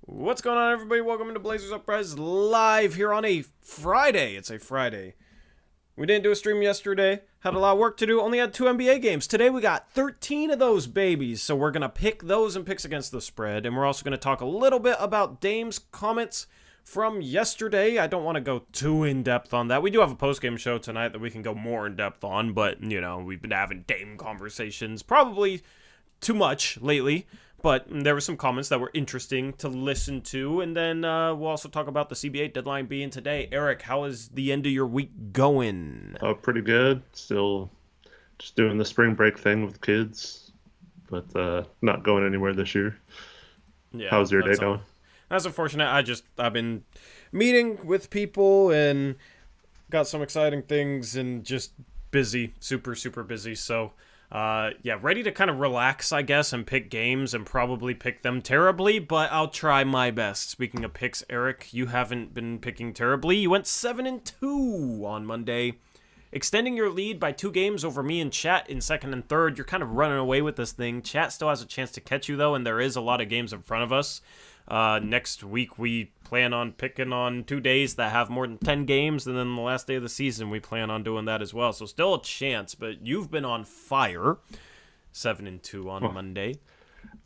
What's going on, everybody? Welcome into Blazers Uprise live here on a Friday. It's a Friday. We didn't do a stream yesterday. Had a lot of work to do. Only had 2 NBA games. Today we got 13 of those babies. So we're going to pick those and picks against the spread. And we're also going to talk a little bit about Dame's comments from yesterday. I don't want to go too in-depth on that. We do have a post-game show tonight that we can go more in-depth on. But, we've been having Dame conversations probably too much lately. But there were some comments that were interesting to listen to. And then we'll also talk about the CBA deadline being today. Eric, how is the end of your week going? Oh, pretty good. Still just doing the spring break thing with kids, but not going anywhere this year. Yeah, how's your day going? That's unfortunate. I've been meeting with people and got some exciting things and just busy, super, super busy. So ready to kind of relax, I guess, and pick games and probably pick them terribly, but I'll try my best. Speaking of picks, Eric, you haven't been picking terribly. You went 7-2 on Monday, extending your lead by 2 games over me and Chat in second and third. You're kind of running away with this thing. Chat still has a chance to catch you, though, and there is a lot of games in front of us. Next week, we plan on picking on 2 days that have more than 10 games, and then the last day of the season, we plan on doing that as well. So still a chance, but you've been on fire. 7-2 on Monday.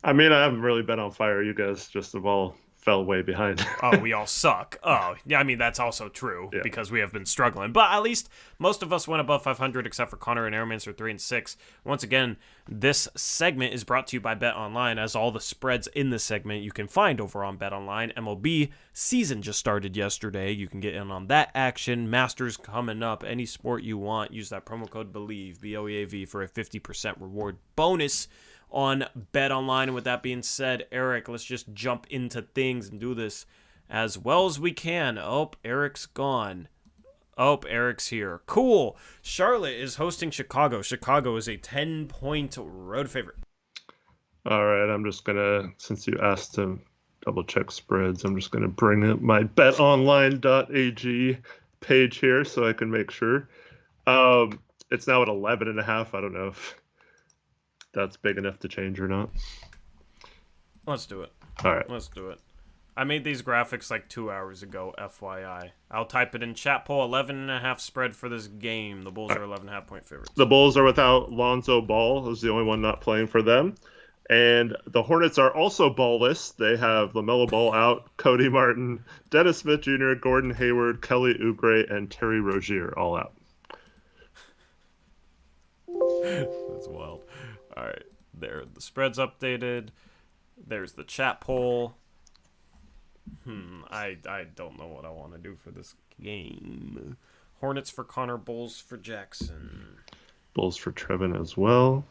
I mean, I haven't really been on fire. You guys just have all fell way behind. Oh, we all suck. Oh, yeah, I mean, that's also true because we have been struggling. But at least most of us went above 500 except for Connor and Airmancer 3-6. Once again, this segment is brought to you by Bet Online, as all the spreads in this segment you can find over on Bet Online. MLB season just started yesterday. You can get in on that action. Masters coming up. Any sport you want, use that promo code BELIEVE, BOEAV, for a 50% reward bonus on Bet Online. And with that being said, Eric, let's just jump into things and do this as well as we can. Oh, Eric's gone. Oh, Eric's here. Cool. Charlotte is hosting Chicago. Chicago is a 10-point road favorite. All right, I'm just going to, since you asked to double check spreads, I'm just going to bring up my betonline.ag page here so I can make sure. It's now at 11.5. I don't know if that's big enough to change or not. Let's do it. All right. Let's do it. I made these graphics like 2 hours ago, FYI. I'll type it in chat poll. 11.5 spread for this game. The Bulls are 11.5 point favorites. The Bulls are without Lonzo Ball, who's the only one not playing for them. And the Hornets are also ballless. They have LaMelo Ball out, Cody Martin, Dennis Smith Jr., Gordon Hayward, Kelly Oubre, and Terry Rozier all out. That's wild. All right, there. The spread's updated. There's the chat poll. I don't know what I want to do for this game. Hornets for Connor, Bulls for Jackson. Bulls for Trevin as well.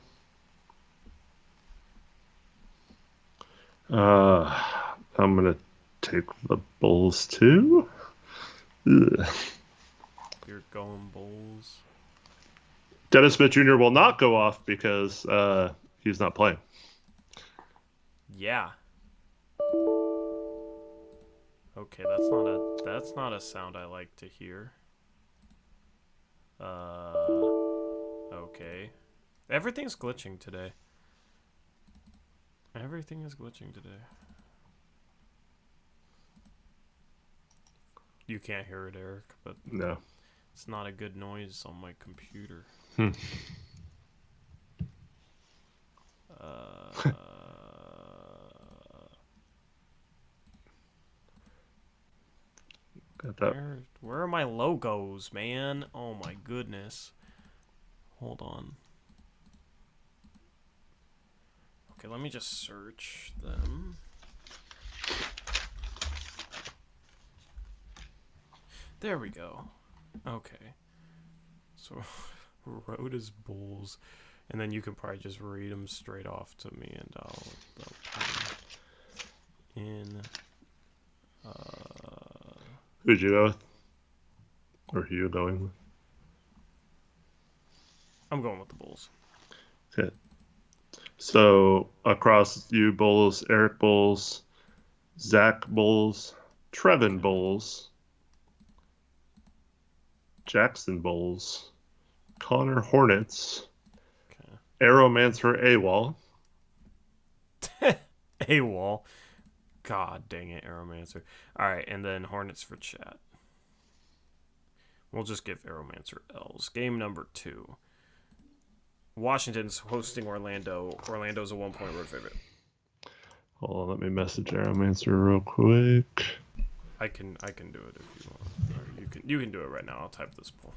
I'm going to take the Bulls too. Ugh. You're going Bulls. Dennis Smith Jr. will not go off because he's not playing. Yeah. Okay, that's not a sound I like to hear. Okay. Everything's glitching today. Everything is glitching today. You can't hear it, Eric, but No. It's not a good noise on my computer. Got that. Where are my logos, man? Oh my goodness. Hold on. Okay, let me just search them. There we go. Okay. So, Road is Bulls. And then you can probably just read them straight off to me, and I'll put in. Who'd you go with? Or who you going with? I'm going with the Bulls. Okay. So, across you, Bulls, Eric Bulls, Zach Bulls, Trevin Bulls, Jackson Bulls, Connor Hornets, Arrowmancer AWOL. AWOL. God dang it, Aeromancer. All right, and then Hornets for chat. We'll just give Aeromancer L's. Game number 2. Washington's hosting Orlando. Orlando's a 1-point road favorite. Hold on, let me message Aeromancer real quick. I can do it if you want. Or you can do it right now. I'll type this poll.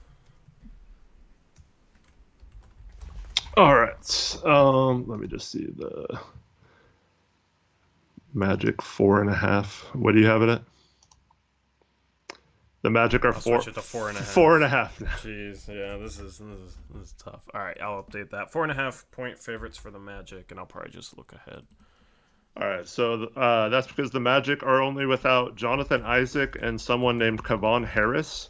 All right. Let me just see the Magic 4.5. What do you have it at? The Magic are I'll switch it to 4.5. 4.5 now. Jeez, yeah, this is tough. All right, I'll update that. 4.5 point favorites for the Magic, and I'll probably just look ahead. All right, so that's because the Magic are only without Jonathan Isaac and someone named Kevon Harris.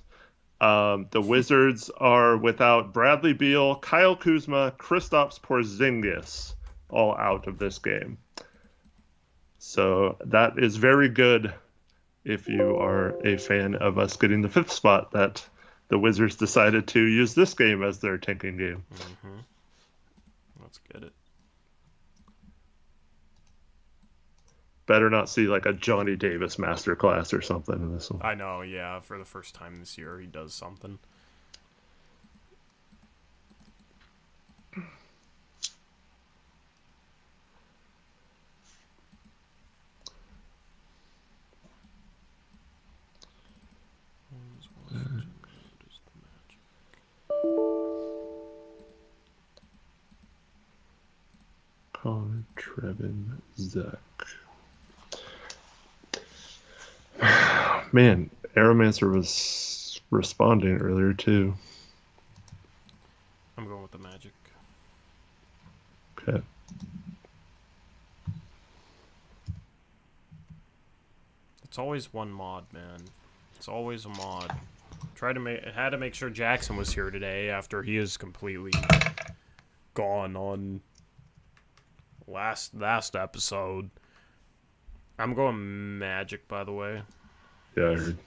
The Wizards are without Bradley Beal, Kyle Kuzma, Kristaps Porzingis, all out of this game. So that is very good if you are a fan of us getting the 5th spot that the Wizards decided to use this game as their tanking game. Mm-hmm. Let's get it. Better not see like a Johnny Davis masterclass or something in this one. I know, yeah. For the first time this year, he does something. Connor, Trevin, Zach. Man, Aeromancer was responding earlier too. I'm going with the Magic. Okay. It's always one mod, man. It's always a mod. Had to make sure Jackson was here today after he is completely gone on last episode. I'm going Magic, by the way. Yeah, I heard.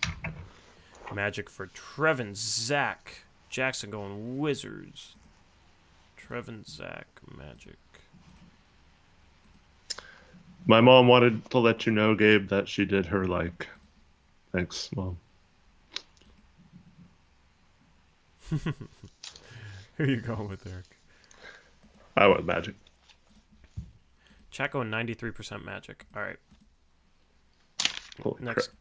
Magic for Trevin, Zach. Jackson going Wizards. Trevin, Zach, Magic. My mom wanted to let you know, Gabe, that she did her like. Thanks, Mom. Who are you going with, Eric? I went Magic. Chat going 93% Magic. All right. Holy Next. crap.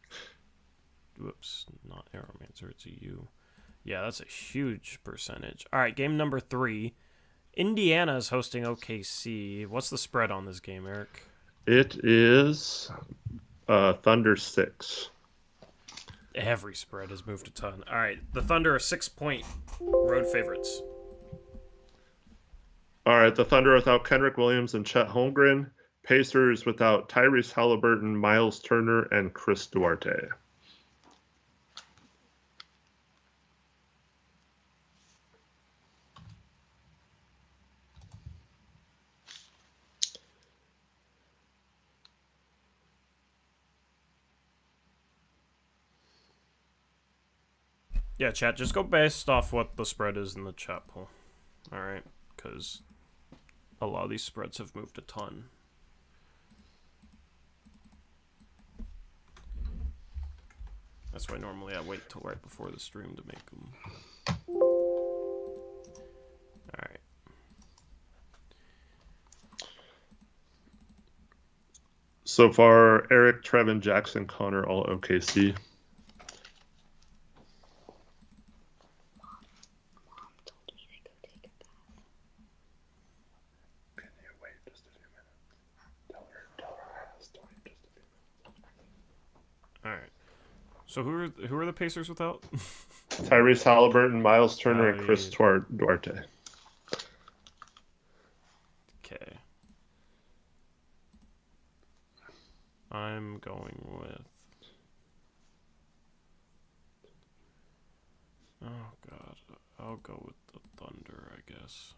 Whoops, not Aeromancer, it's a U. Yeah, that's a huge percentage. All right, game number 3. Indiana is hosting OKC. What's the spread on this game, Eric? It is Thunder 6. Every spread has moved a ton. All right, the Thunder are 6-point road favorites. All right, the Thunder without Kendrick Williams and Chet Holmgren. Pacers without Tyrese Halliburton, Miles Turner, and Chris Duarte. Yeah, chat, just go based off what the spread is in the chat poll. All right, because a lot of these spreads have moved a ton. That's why normally I wait till right before the stream to make them. All right. So far, Eric, Trevin, Jackson, Connor, all OKC. So who are the Pacers without? Tyrese Halliburton, Miles Turner, and Chris Duarte. Okay. I'm going with... Oh, God. I'll go with the Thunder, I guess.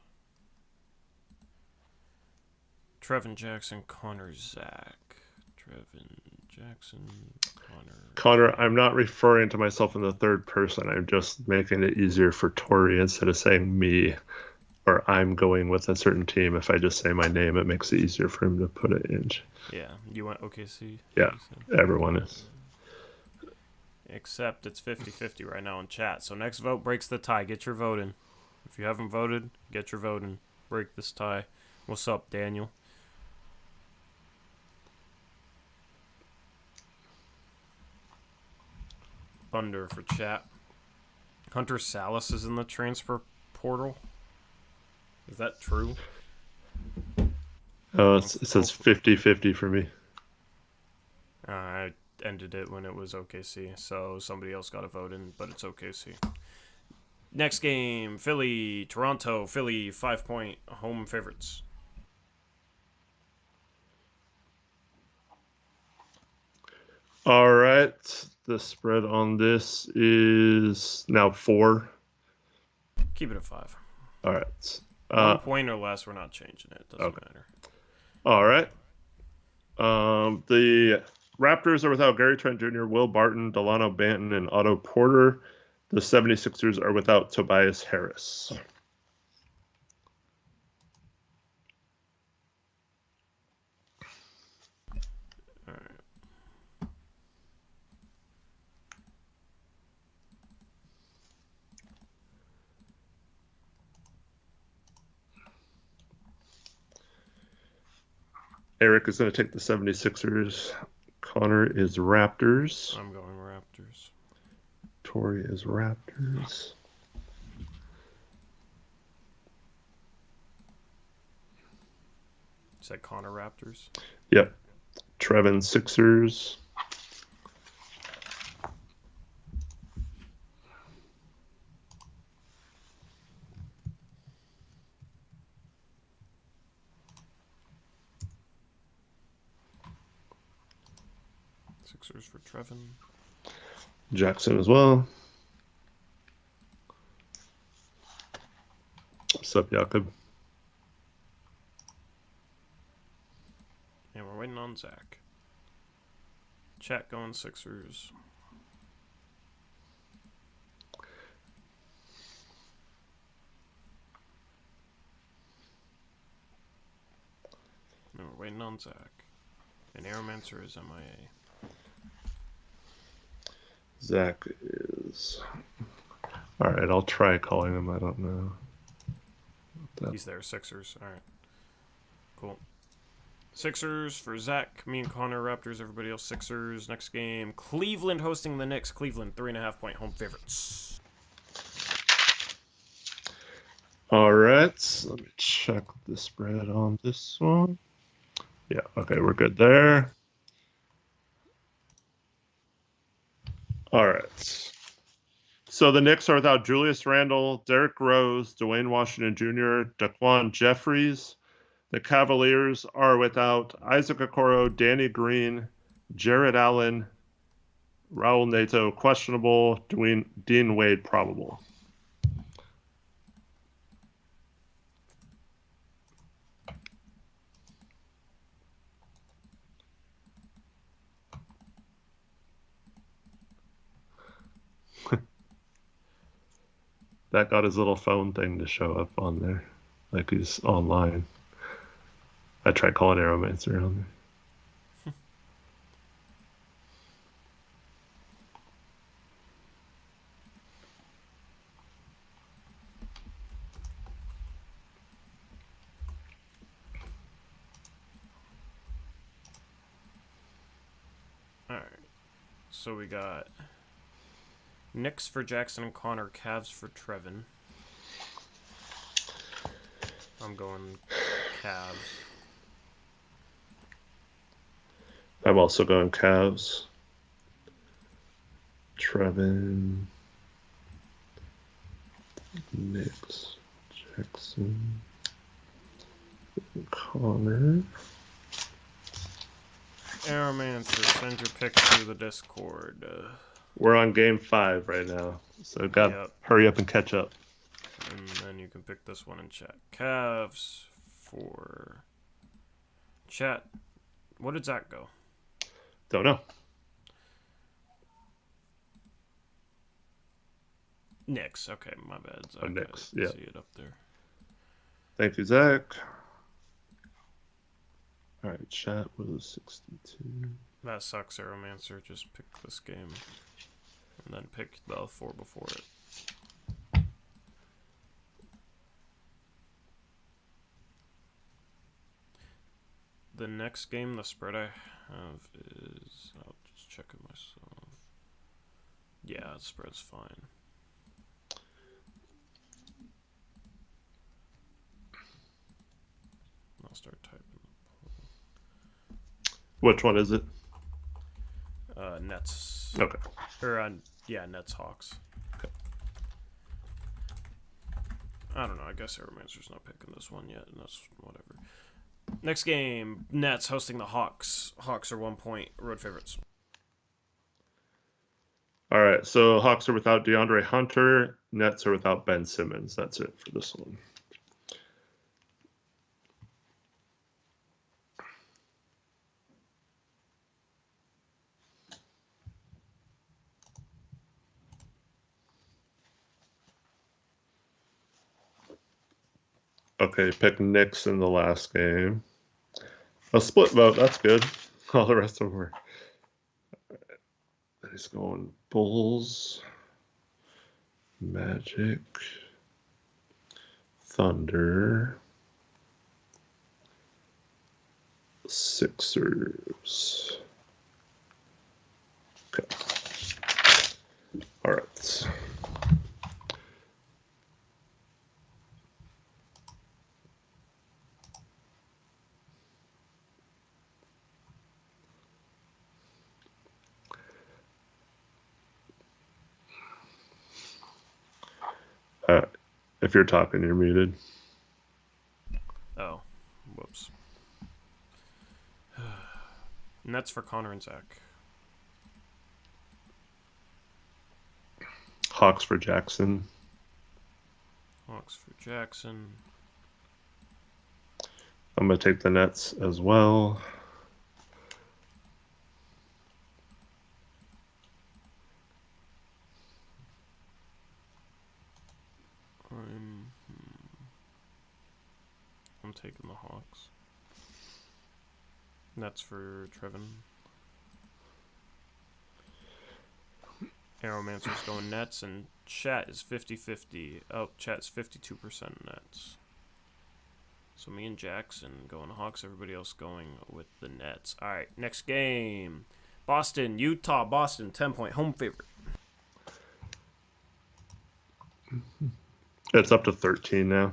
Trevin, Jackson, Connor, Zach. Trevin, Jackson, Connor, I'm not referring to myself in the third person. I'm just making it easier for Tori instead of saying me. or I'm going with a certain team. If I just say my name, it makes it easier for him to put it in. Yeah, you went OKC? Yeah, everyone is. Except it's 50-50 right now in chat. So next vote breaks the tie. Get your vote in. If you haven't voted, get your vote in. Break this tie. What's up, Daniel? Thunder for chat. Hunter Salas is in the transfer portal. Is that true? Oh, it says 50-50 for me. I ended it when it was OKC, so somebody else got a vote in, but it's OKC. Next game, Philly, Toronto. Philly, 5-point home favorites. All right. The spread on this is now 4. Keep it at 5. All right. 1 point or less, we're not changing it. Doesn't matter. All right. The Raptors are without Gary Trent Jr., Will Barton, Delano Banton, and Otto Porter. The 76ers are without Tobias Harris. All right. Eric is going to take the 76ers. Connor is Raptors. I'm going Raptors. Tori is Raptors. You said Connor Raptors? Yep. Trevin Sixers. Sixers for Trevin. Jackson as well. What's up, Jakob? And we're waiting on Zach. Chat going Sixers. And we're waiting on Zach. And Aeromancer is MIA. Zach is... All right, I'll try calling him. I don't know. He's there, Sixers. All right. Cool. Sixers for Zach, me and Connor, Raptors, everybody else Sixers. Next game, Cleveland hosting the Knicks. Cleveland, 3.5-point home favorites. All right, let me check the spread on this one. Yeah, okay, we're good there. All right. So the Knicks are without Julius Randle, Derrick Rose, Dwayne Washington Jr., Daquan Jeffries. The Cavaliers are without Isaac Okoro, Danny Green, Jared Allen, Raul Neto, questionable, Dean Wade, probable. That got his little phone thing to show up on there, like he's online. I tried calling Aeromancer on there. All right. So we got Knicks for Jackson and Connor, Cavs for Trevin. I'm going Cavs. I'm also going Cavs. Trevin, Knicks, Jackson, Connor. Aeromancer, send your picks through the Discord. We're on game 5 right now, so hurry up and catch up. And then you can pick this one in chat. Cavs for chat. What did Zach go? Don't know. Knicks. Okay, my bad. Zach. Knicks, yeah. See it up there. Thank you, Zach. All right, chat was 62. That sucks, Aeromancer. Just pick this game. And then pick the 4 before it. The next game, the spread I have is... I'll just check it myself. Yeah, the spread's fine. I'll start typing. Which one is it? Nets. Okay. Or, yeah, Nets Hawks. Okay. I don't know. I guess Aeromancer's not picking this one yet, and that's whatever. Next game, Nets hosting the Hawks. Hawks are 1 point road favorites. All right, so Hawks are without DeAndre Hunter. Nets are without Ben Simmons. That's it for this one. Okay, pick Knicks in the last game. A split vote, that's good. All the rest of them were. He's going Bulls, Magic, Thunder, Sixers. Okay. All right. If you're talking, you're muted. Oh, whoops. Nets for Connor and Zach. Hawks for Jackson. Hawks for Jackson. I'm going to take the Nets as well. I'm taking the Hawks. Nets for Trevin. Aeromancer's going Nets, and chat is 50-50. Oh, chat's 52% Nets. So me and Jackson going Hawks, everybody else going with the Nets. All right, next game. Boston, Utah. Boston, 10-point home favorite. It's up to 13 now.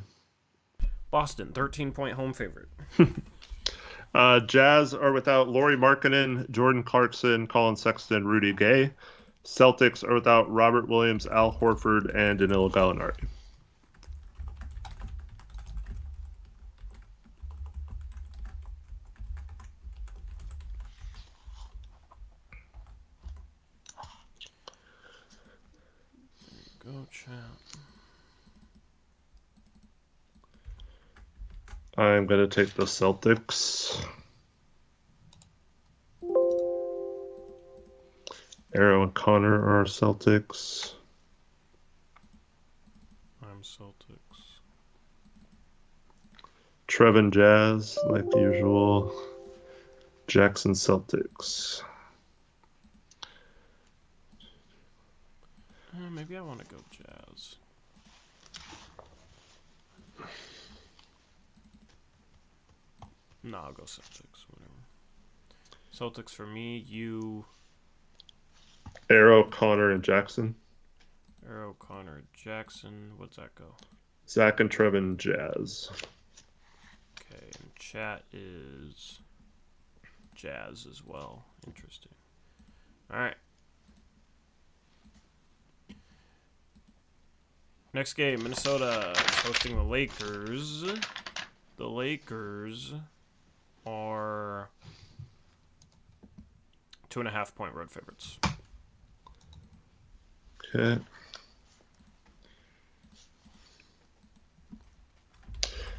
Boston, 13-point home favorite. Jazz are without Lauri Markkanen, Jordan Clarkson, Colin Sexton, Rudy Gay. Celtics are without Robert Williams, Al Horford, and Danilo Gallinari. There you go, chat. I'm going to take the Celtics. Arrow and Connor are Celtics. I'm Celtics. Trevin Jazz, like usual. Jackson Celtics. Maybe I want to go Jazz. No, I'll go Celtics. Whatever. Celtics for me. You. Arrow, Connor, and Jackson. Arrow, Connor, Jackson. What's that go? Zach and Trevin Jazz. Okay, and chat is Jazz as well. Interesting. All right. Next game, Minnesota is hosting the Lakers. The Lakers are 2.5-point road favorites. Okay.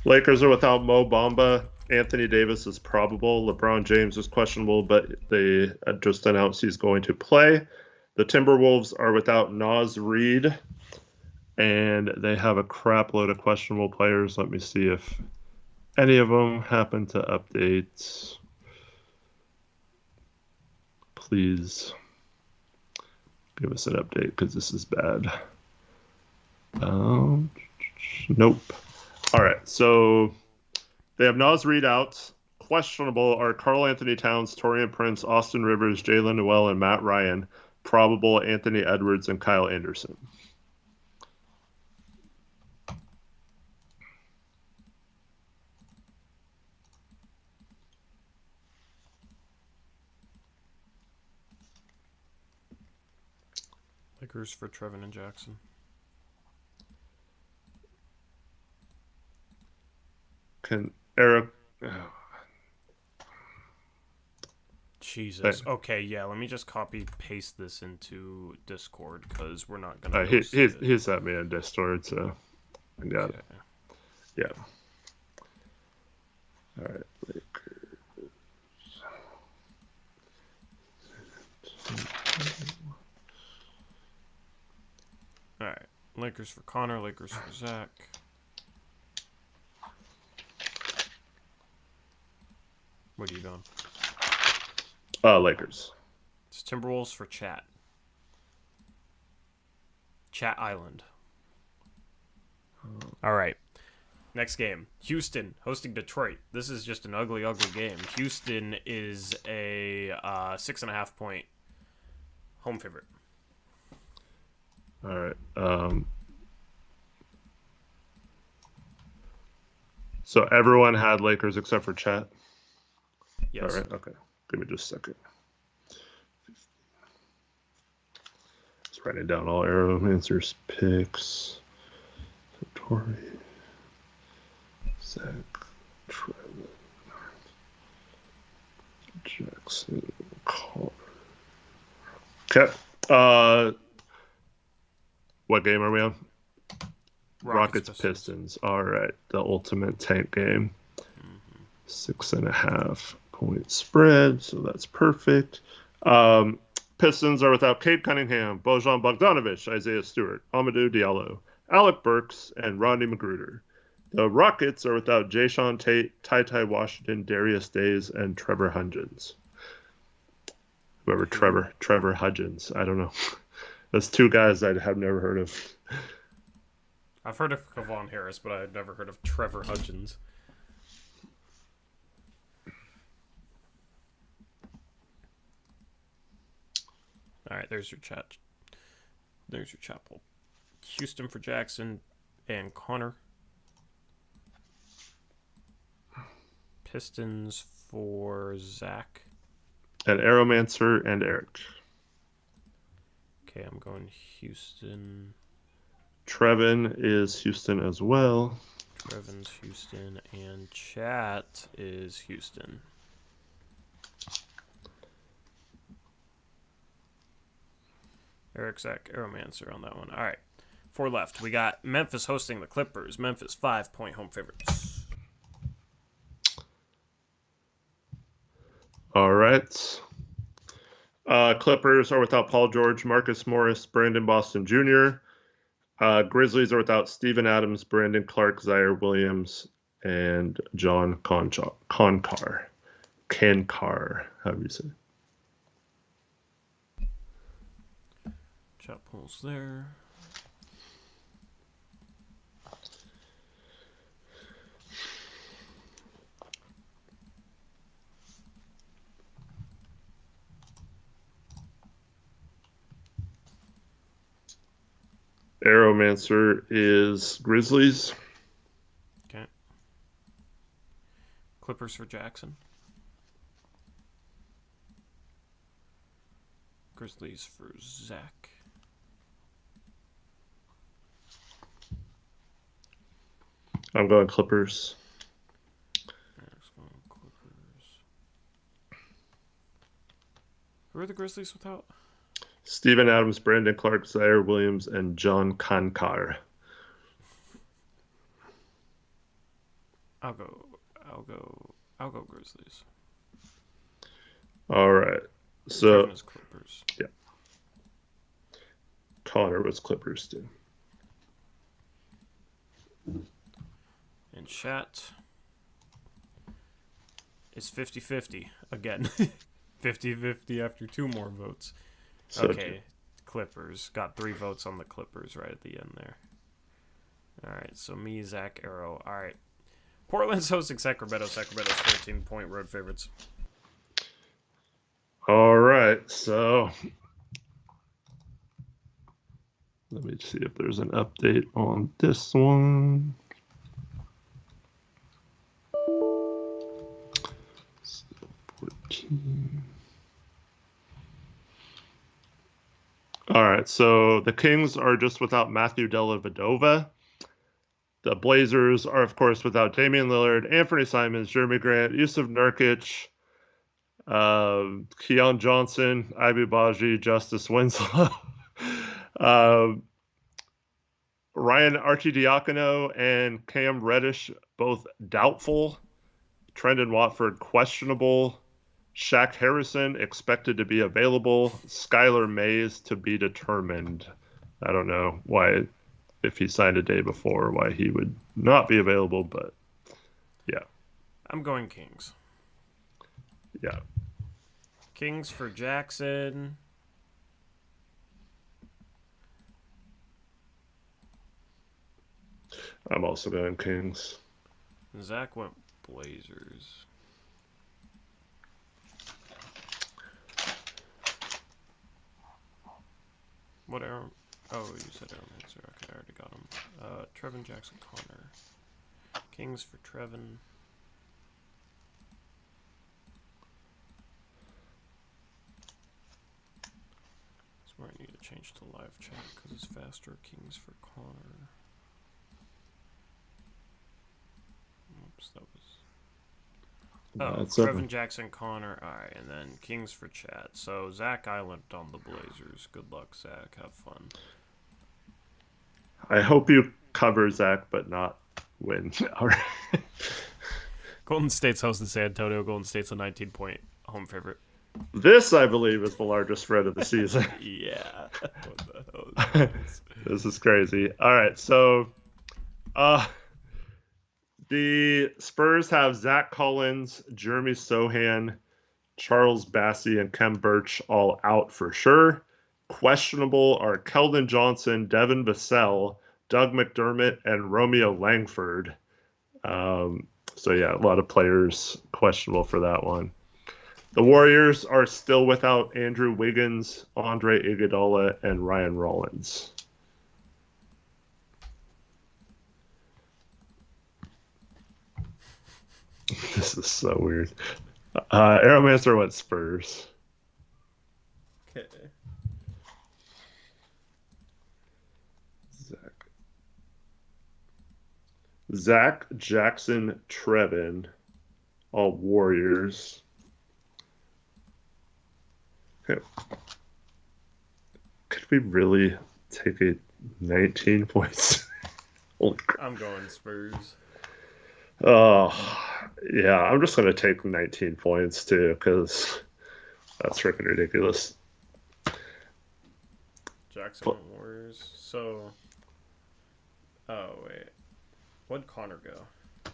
Lakers are without Mo Bamba. Anthony Davis is probable. LeBron James is questionable, but they just announced he's going to play. The Timberwolves are without Naz Reid. and they have a crap load of questionable players. Let me see if any of them happen to update. Please give us an update because this is bad. Nope. All right, so they have Nas Reed out. Questionable are Karl Anthony Towns, Torian Prince, Austin Rivers, Jalen Noel, and Matt Ryan. Probable Anthony Edwards and Kyle Anderson. Lakers for Trevin and Jackson. Can Eric? Jesus. Okay, yeah. Let me just copy paste this into Discord because we're not gonna. He sent me in Discord, so I got it. Yeah. All right, Lakers. All right, Lakers for Connor. Lakers for Zach. Where are you going? Lakers. It's Timberwolves for Chat. Chat Island. All right. Next game. Houston hosting Detroit. This is just an ugly, ugly game. Houston is a 6.5 point home favorite. All right. So everyone had Lakers except for Chat? Yes. All right. Okay. Give me just a second. Just writing down all arrow answers, picks. Tori, Zach, Trevin, Jackson, Carr. Okay. What game are we on? Rockets Pistons. All right. The ultimate tank game. 6.5 point spread, so that's perfect. Pistons are without Cade Cunningham, Bojan Bogdanovic, Isaiah Stewart, Amadou Diallo, Alec Burks, and Rodney Magruder. The Rockets are without Jayshawn Tate, Ty Washington, Darius Days, and Trevor Hudgens. Whoever Trevor Hudgens, I don't know. Those two guys I have never heard of. I've heard of Kevon Harris, but I've never heard of Trevor Hudgens. All right, there's your chat. There's your chat poll. Houston for Jackson and Connor. Pistons for Zach. And Aeromancer and Eric. Okay, I'm going Houston. Trevin is Houston as well. Trevin's Houston, and Chat is Houston. Eric, Zach, Aeromancer on that one. All right. 4 left. We got Memphis hosting the Clippers. Memphis 5-point home favorites. All right. Clippers are without Paul George, Marcus Morris, Brandon Boston Jr. Grizzlies are without Steven Adams, Brandon Clark, Zaire Williams, and John Concar. Cankar, however you say. Chat polls there. Aeromancer is Grizzlies. Okay. Clippers for Jackson. Grizzlies for Zach. I'm going Clippers. Who are the Grizzlies without? Steven Adams, Brandon Clark, Zaire Williams, and John Kankar. I'll go Grizzlies. All right. So Kevin is Clippers. Yeah. Connor was Clippers too. In chat is 50-50 again. 50-50 after 2 more votes. So Okay, Clippers. Got 3 votes on the Clippers right at the end there. Alright, so me, Zach, Arrow. Alright. Portland's hosting Sacramento. Sacramento's 14-point road favorites. all right, so let me see if there's an update on this one. So 14. All right, so the Kings are just without Matthew Dellavedova. The Blazers are, of course, without Damian Lillard, Anthony Simons, Jeremy Grant, Yusuf Nurkic, Keon Johnson, Ibu Baji, Justice Winslow, Ryan Arcidiacono, and Cam Reddish, both doubtful. Trendon Watford, questionable. Shaq Harrison, expected to be available. Skylar Mays, to be determined. I don't know why, if he signed a day before, why he would not be available, but yeah. I'm going Kings. Yeah. Kings for Jackson. I'm also going Kings. Zach went Blazers. What Aaron? Oh, you said Aaron Manser. Okay, I already got him. Trevin Jackson Connor. Kings for Trevin. That's where I need to change to live chat because it's faster. Kings for Connor. Oops, that was. Oh, Trevin Jackson Connor. Alright, and then Kings for chat. So, Zach Island on the Blazers. Good luck, Zach. Have fun. I hope you cover, Zach, but not win. All right. Golden State's hosting San Antonio. Golden State's a 19-point home favorite. This, I believe, is the largest spread of the season. Yeah. What the hell is this? This is crazy. All right, so the Spurs have Zach Collins, Jeremy Sohan, Charles Bassey, and Kem Birch all out for sure. Questionable are Keldon Johnson, Devin Vassell, Doug McDermott, and Romeo Langford. So, yeah, a lot of players questionable for that one. The Warriors are still without Andrew Wiggins, Andre Iguodala, and Ryan Rollins. This is so weird. Aeromancer went Spurs. Okay. Zach, Jackson, Trevin, all Warriors. Okay. Could we really take a 19 points? Holy crap. I'm going Spurs. Oh, yeah. I'm just going to take 19 points, too, because that's freaking ridiculous. Jackson Warriors. So, oh, wait. What'd Connor go?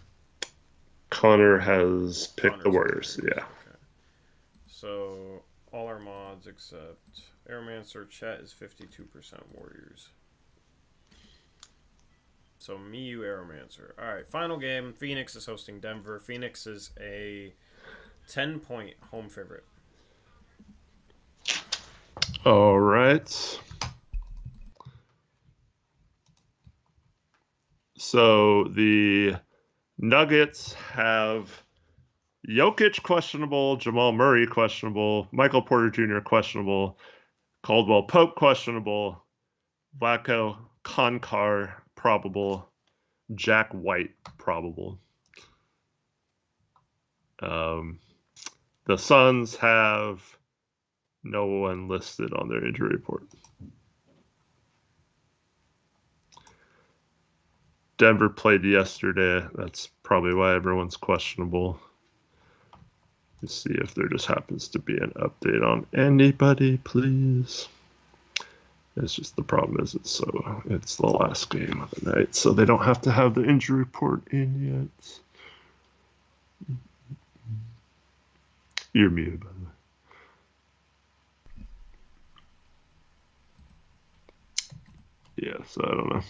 Connor has picked Connor's the Warriors, yeah. Okay. So, all our mods except Airmancer chat is 52% Warriors. So, me, you, Aeromancer. Alright, final game. Phoenix is hosting Denver. Phoenix is a 10-point home favorite. All right. So the Nuggets have Jokic questionable, Jamal Murray questionable, Michael Porter Jr. questionable, Caldwell Pope questionable, Vlatko Konkar probable, Jack White probable. The Suns have no one listed on their injury report. Denver played yesterday. That's probably why everyone's questionable. Let's see if there just happens to be an update on anybody, please. It's just the problem is it's the last game of the night, so they don't have to have the injury report in yet. You're muted, by the way. Yeah, so I don't know.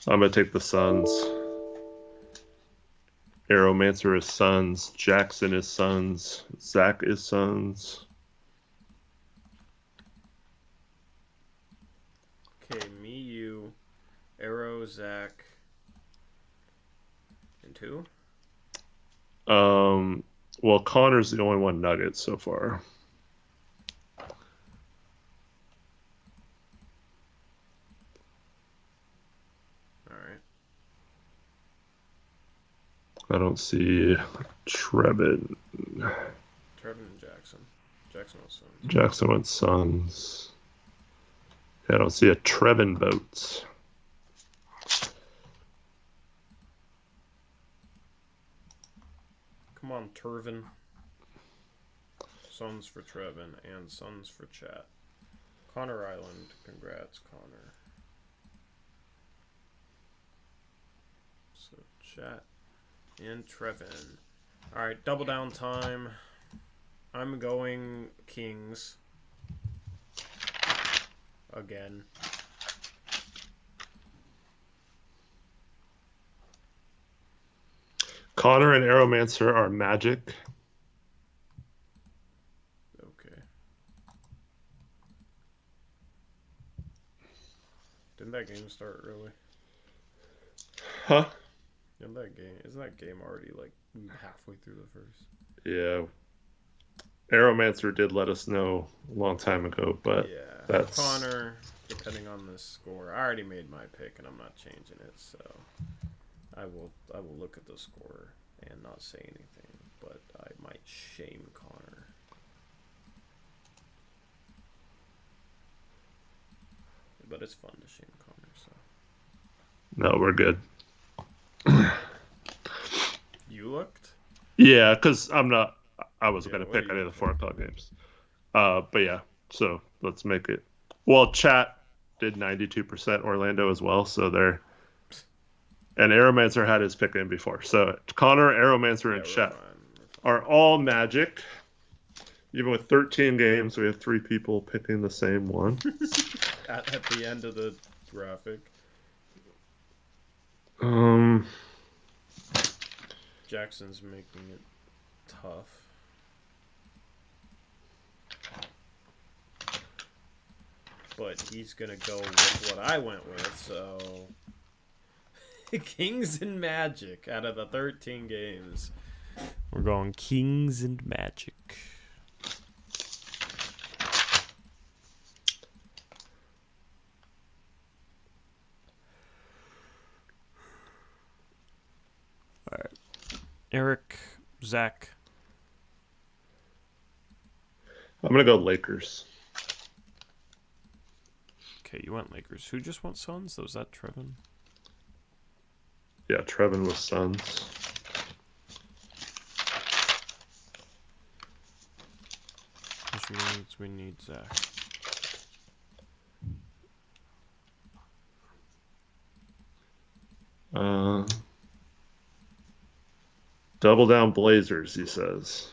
I'm gonna take the Suns. Aeromancer is Suns. Jackson is Suns. Zach is Suns. Okay, me, you, Arrow, Zach, and who? Well, Connor's the only one Nuggets so far. Alright. I don't see Trevin. Trevin and Jackson. Jackson wants Suns. Jackson went Suns. I don't see a Trevin vote. Come on, Turvin. Suns for Trevin and Suns for chat. Connor Island. Congrats, Connor. So, chat and Trevin. Alright, double down time. I'm going Kings. Again. Connor and Aeromancer are Magic. Okay. Didn't that game start early? Huh? Isn't that game already like halfway through the first? Yeah. Aeromancer did let us know a long time ago, but yeah, that's Connor, depending on the score. I already made my pick and I'm not changing it, so I will look at the score and not say anything, but I might shame Connor. But it's fun to shame Connor, so. No, we're good. You looked? Yeah, because I wasn't going to what pick do any you of the 4 o'clock games. But yeah, so let's make it. Well, chat did 92% Orlando as well, so they're. And Aeromancer had his pick in before. So Connor, Aeromancer, and chat are all Magic. Even with 13 games, we have 3 people picking the same one. at the end of the graphic. Jackson's making it tough. But he's gonna go with what I went with, so Kings and Magic out of the 13 games. We're going Kings and Magic. Alright. Eric, Zach. I'm going to go Lakers. Okay, you went Lakers. Who just went Suns? Was that Trevin? Yeah, Trevin was Suns. Which means we need Zach. Double down Blazers, he says.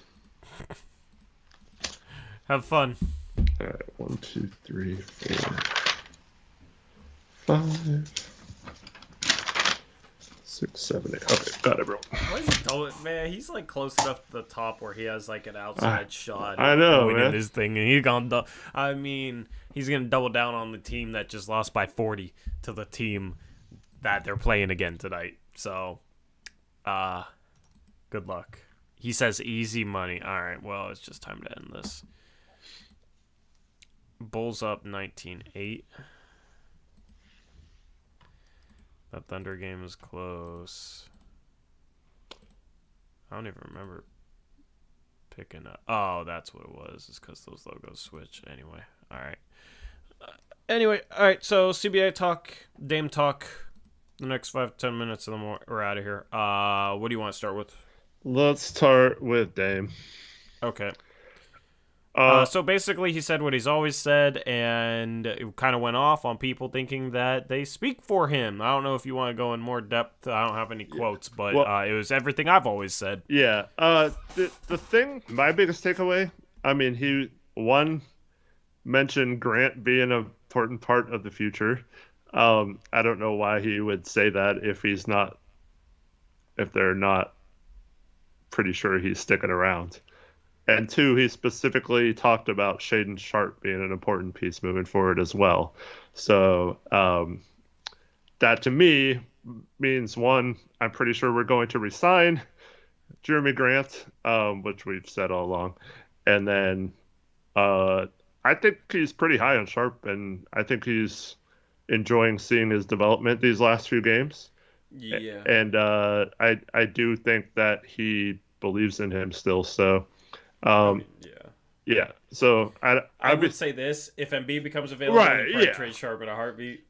Have fun. All right, 1, 2, 3, 4, 5, 6, 7, 8. Okay, got everyone. Why is he going, man? He's like close enough to the top where he has like an outside shot. I know, man. His thing, and he's gonna. I mean, he's gonna double down on the team that just lost by 40 to the team that they're playing again tonight. So, good luck. He says easy money. All right, well, it's just time to end this. Bulls up 19-8. That Thunder game is close. I don't even remember picking up. Oh, that's what it was. It's because those logos switch. Anyway, all right. All right. So CBA talk, Dame talk. the next 5-10 minutes, and then we're out of here. What do you want to start with? Let's start with Dame. Okay. Uh, So basically, he said what he's always said, and it kind of went off on people thinking that they speak for him. I don't know if you want to go in more depth. I don't have any quotes, but well, it was everything I've always said. yeah. The thing, my biggest takeaway. I mean, he mentioned Grant being an important part of the future. I don't know why he would say that if they're not pretty sure he's sticking around. And two, he specifically talked about Shaden Sharp being an important piece moving forward as well. So that to me means one, I'm pretty sure we're going to resign Jeremy Grant, which we've said all along. And then I think he's pretty high on Sharp, and I think he's enjoying seeing his development these last few games. Yeah. And I do think that he believes in him still. So Yeah. yeah. So I would say this: if Embiid becomes available, right, I'd probably yeah, trade Sharp in a heartbeat.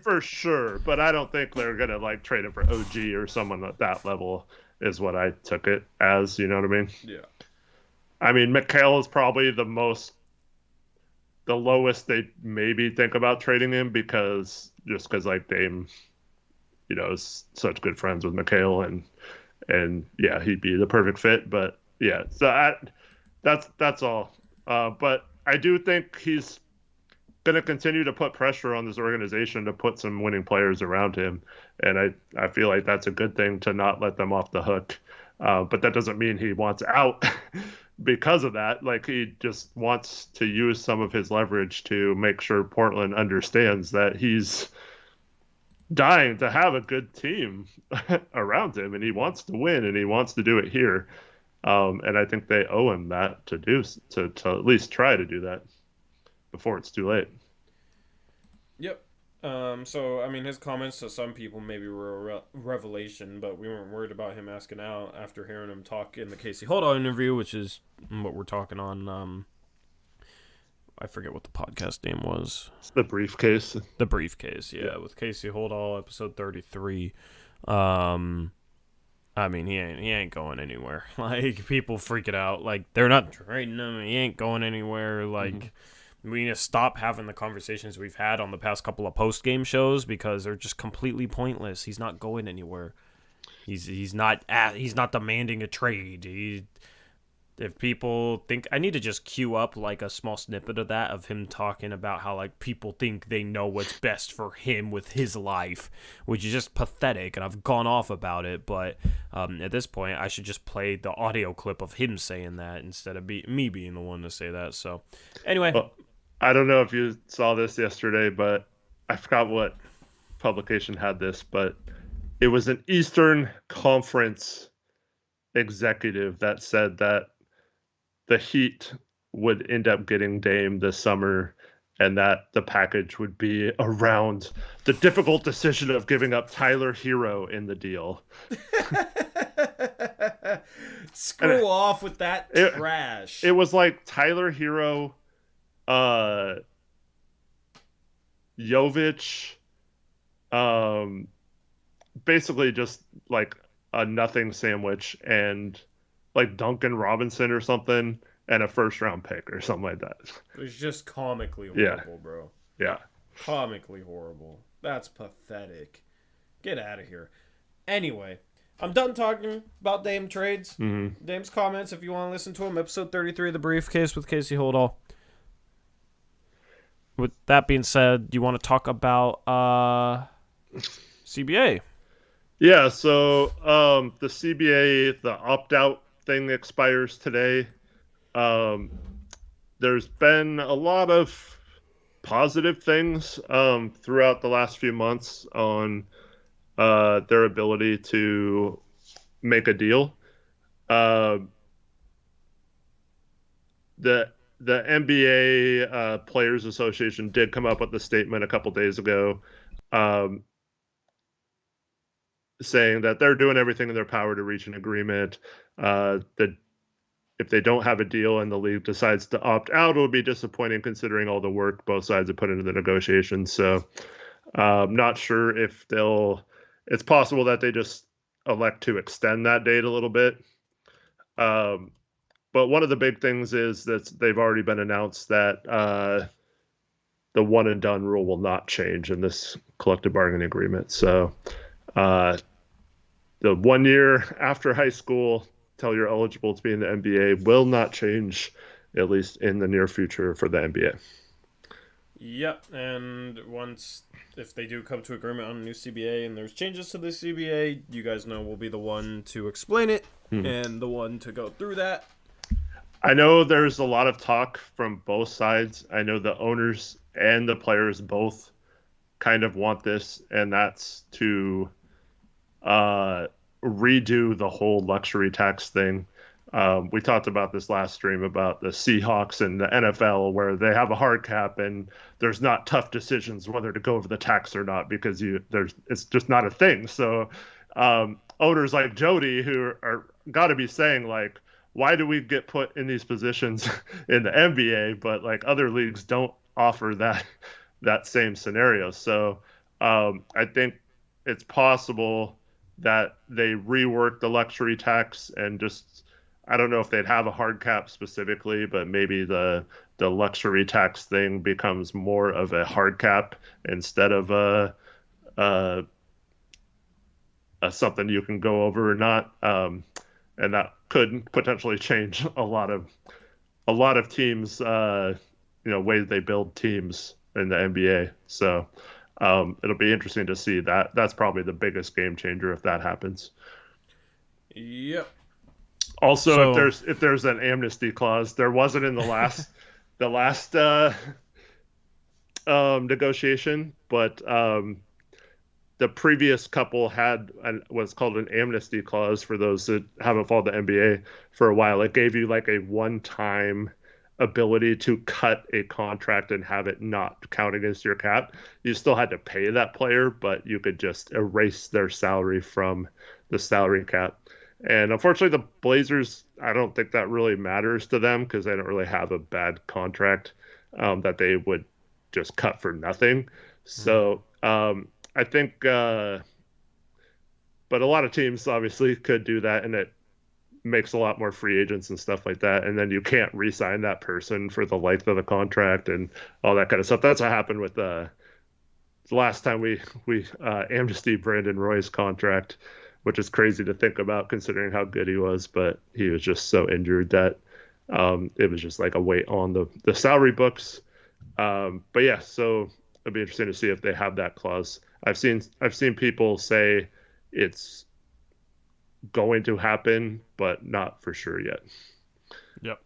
for sure. But I don't think they're gonna like trade him for OG or someone at that level. Is what I took it as. You know what I mean? Yeah. I mean, McHale is probably the lowest they maybe think about trading him because like Dame, is such good friends with McHale and yeah, he'd be the perfect fit. But yeah, so that's all. But I do think he's going to continue to put pressure on this organization to put some winning players around him, and I feel like that's a good thing to not let them off the hook. But that doesn't mean he wants out because of that. Like he just wants to use some of his leverage to make sure Portland understands that he's dying to have a good team around him, and he wants to win, and he wants to do it here. And I think they owe him that to at least try to do that before it's too late. Yep. So, I mean, his comments to some people maybe were a revelation, but we weren't worried about him asking out after hearing him talk in the Casey Holdall interview, which is what we're talking on. I forget what the podcast name was. It's the briefcase. The briefcase, yeah, with Casey Holdall, episode 33. I mean, he ain't going anywhere. Like, people freaking out. Like, they're not trading him. He ain't going anywhere. Like, we need to stop having the conversations we've had on the past couple of post-game shows because they're just completely pointless. He's not going anywhere. He's not demanding a trade. If people think, I need to just queue up like a small snippet of that of him talking about how like people think they know what's best for him with his life, which is just pathetic, and I've gone off about it. But at this point, I should just play the audio clip of him saying that instead of me being the one to say that. So anyway, well, I don't know if you saw this yesterday, but I forgot what publication had this, but it was an Eastern Conference executive that said that the Heat would end up getting Dame this summer, and that the package would be around the difficult decision of giving up Tyler Hero in the deal. Screw off with that trash. It was like Tyler Hero, Jovic, basically just like a nothing sandwich, and like Duncan Robinson or something, and a first-round pick or something like that. It was just comically horrible, bro. Yeah. Comically horrible. That's pathetic. Get out of here. Anyway, I'm done talking about Dame trades. Mm-hmm. Dame's comments, if you want to listen to him, episode 33 of The Briefcase with Casey Holdall. With that being said, do you want to talk about CBA? Yeah, so the CBA, the opt-out thing expires today. There's been a lot of positive things throughout the last few months on their ability to make a deal. The NBA Players Association did come up with a statement a couple days ago saying that they're doing everything in their power to reach an agreement. That if they don't have a deal and the league decides to opt out, it'll be disappointing considering all the work both sides have put into the negotiations. So I'm not sure if they'll it's possible that they just elect to extend that date a little bit. But one of the big things is that they've already been announced that the one and done rule will not change in this collective bargaining agreement. So the 1 year after high school till you're eligible to be in the NBA will not change, at least in the near future, for the NBA. Yep, and if they do come to agreement on a new CBA and there's changes to the CBA, you guys know we'll be the one to explain it and the one to go through that. I know there's a lot of talk from both sides. I know the owners and the players both kind of want this, and that's to redo the whole luxury tax thing. We talked about this last stream about the Seahawks and the NFL, where they have a hard cap and there's not tough decisions whether to go over the tax or not because it's just not a thing. So owners like Jody, who are got to be saying, like, why do we get put in these positions in the NBA, but like other leagues don't offer that same scenario? So I think it's possible that they rework the luxury tax and just, I don't know if they'd have a hard cap specifically, but maybe the luxury tax thing becomes more of a hard cap instead of a something you can go over or not. And that could potentially change a lot of teams, ways they build teams in the NBA. So it'll be interesting to see that. That's probably the biggest game changer if that happens. Yep. Also, if there's an amnesty clause, there wasn't in the last negotiation, but the previous couple had what's called an amnesty clause for those that haven't followed the NBA for a while. It gave you like a one-time ability to cut a contract and have it not count against your cap. You still had to pay that player, but you could just erase their salary from the salary cap. And unfortunately, the Blazers, I don't think that really matters to them because they don't really have a bad contract that they would just cut for nothing. So I think, but a lot of teams obviously could do that, and it makes a lot more free agents and stuff like that. And then you can't re-sign that person for the length of the contract and all that kind of stuff. That's what happened with the last time we amnesty Brandon Roy's contract, which is crazy to think about considering how good he was, but he was just so injured that it was just like a weight on the salary books. But yeah, so it'll be interesting to see if they have that clause. I've seen people say it's going to happen, but not for sure yet. Yep.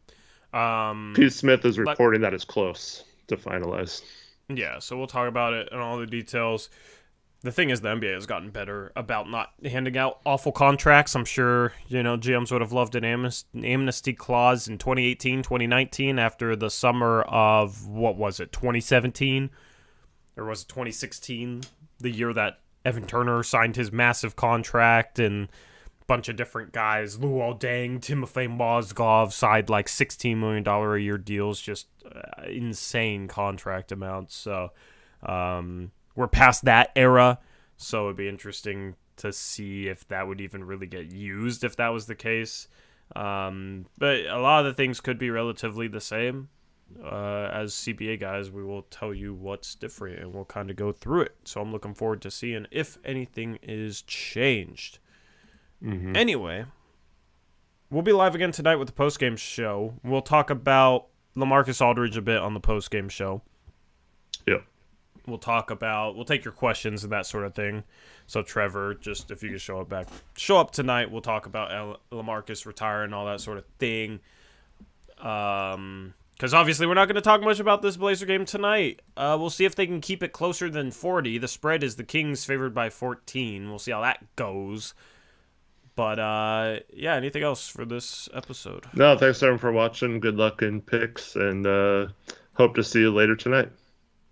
Pete Smith is reporting that it's close to finalize. Yeah, so we'll talk about it and all the details. The thing is, the NBA has gotten better about not handing out awful contracts. I'm sure, GMs would have loved an amnesty clause in 2018, 2019 after the summer of, 2017? Or was it 2016? The year that Evan Turner signed his massive contract and a bunch of different guys, Luol Deng, Timofey Mozgov, signed like $16 million a year deals, just insane contract amounts. So, we're past that era, so it'd be interesting to see if that would even really get used if that was the case. But a lot of the things could be relatively the same. As CBA guys, we will tell you what's different, and we'll kind of go through it. So I'm looking forward to seeing if anything is changed. Anyway, we'll be live again tonight with the postgame show. We'll talk about LaMarcus Aldridge a bit on the postgame show. Yep. We'll take your questions and that sort of thing. So Trevor, just if you could show up tonight, we'll talk about LaMarcus retiring and all that sort of thing. Because obviously we're not going to talk much about this Blazer game tonight. We'll see if they can keep it closer than 40. The spread is the Kings favored by 14. We'll see how that goes. But, yeah, anything else for this episode? No, thanks everyone for watching. Good luck in picks, and hope to see you later tonight.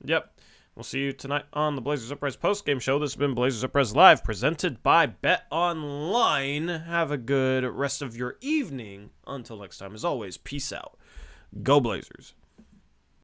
Yep. We'll see you tonight on the Blazers Uprise postgame show. This has been Blazers Uprise Live, presented by Bet Online. Have a good rest of your evening. Until next time, as always, peace out. Go Blazers.